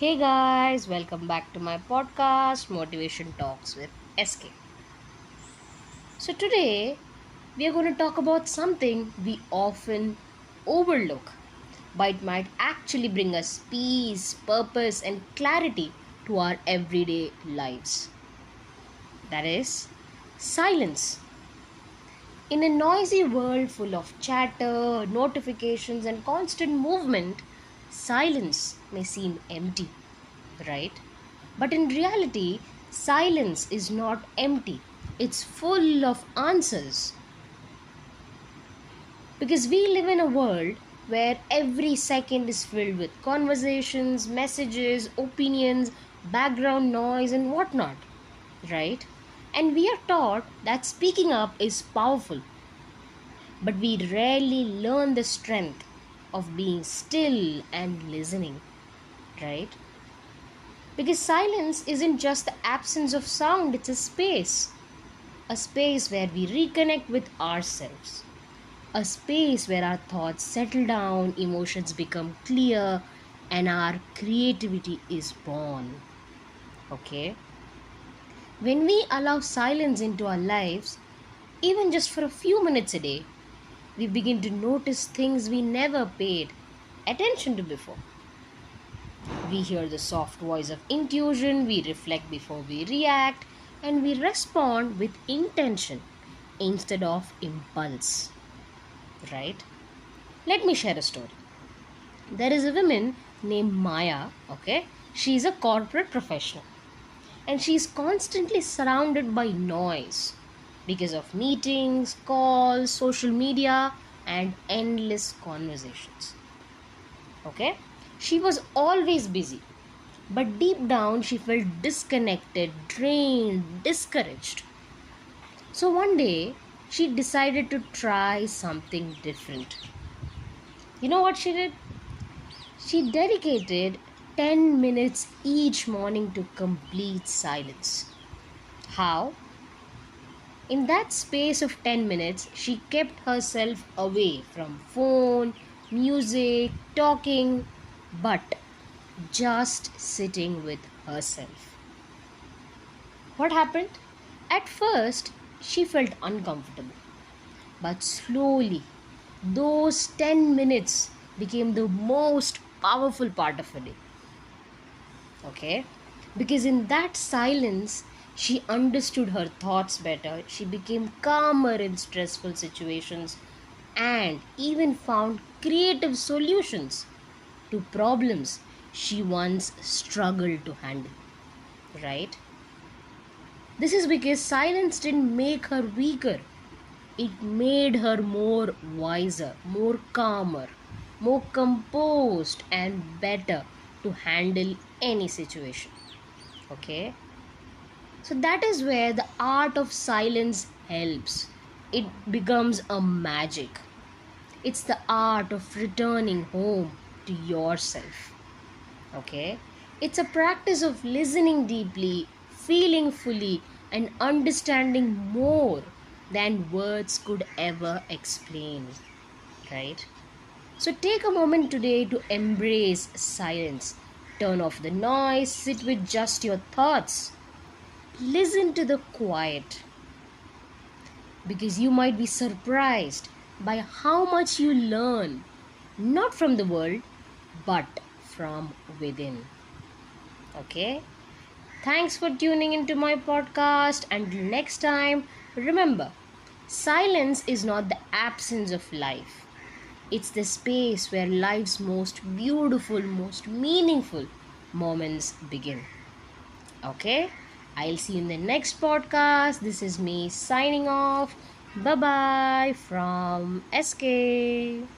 Hey guys, welcome back to my podcast Motivation Talks with SK. So today we are going to talk about something we often overlook, but it might actually bring us peace, purpose, and clarity to our everyday lives. That is silence. In a noisy world full of chatter, notifications, and constant movement, silence may seem empty, right? But in reality, silence is not empty, it's full of answers. Because we live in a world where every second is filled with conversations, messages, opinions, background noise, and whatnot, right? And we are taught that speaking up is powerful, but we rarely learn the strength of being still and listening, right? Because silence isn't just the absence of sound, it's a space where we reconnect with ourselves, a space where our thoughts settle down, emotions become clear, and our creativity is born. Okay? When we allow silence into our lives, even just for a few minutes a day, we begin to notice things we never paid attention to before. We hear the soft voice of intuition, we reflect before we react, and we respond with intention instead of impulse. Right? Let me share a story. There is a woman named Maya, okay? She's a corporate professional and she's constantly surrounded by noise because of meetings, calls, social media, and endless conversations. Okay? She was always busy, but deep down she felt disconnected, drained, discouraged. So one day she decided to try something different. You know what she did? She dedicated 10 minutes each morning to complete silence. How? In that space of 10 minutes, she kept herself away from phone, music, talking, but just sitting with herself. What happened? At first, she felt uncomfortable, but slowly, those 10 minutes became the most powerful part of her day. Okay? Because in that silence, she understood her thoughts better, she became calmer in stressful situations, and even found creative solutions to problems she once struggled to handle. Right? This is because silence didn't make her weaker, it made her more wiser, more calmer, more composed, and better to handle any situation. Okay? So that is where the art of silence helps. It becomes a magic. It's the art of returning home to yourself. Okay? It's a practice of listening deeply, feeling fully, and understanding more than words could ever explain. Right? So take a moment today to embrace silence. Turn off the noise, sit with just your thoughts. Listen to the quiet because you might be surprised by how much you learn, not from the world, but from within. Okay? Thanks for tuning into my podcast. Until next time, remember silence is not the absence of life, it's the space where life's most beautiful, most meaningful moments begin. Okay? I'll see you in the next podcast. This is me signing off. Bye bye from SK.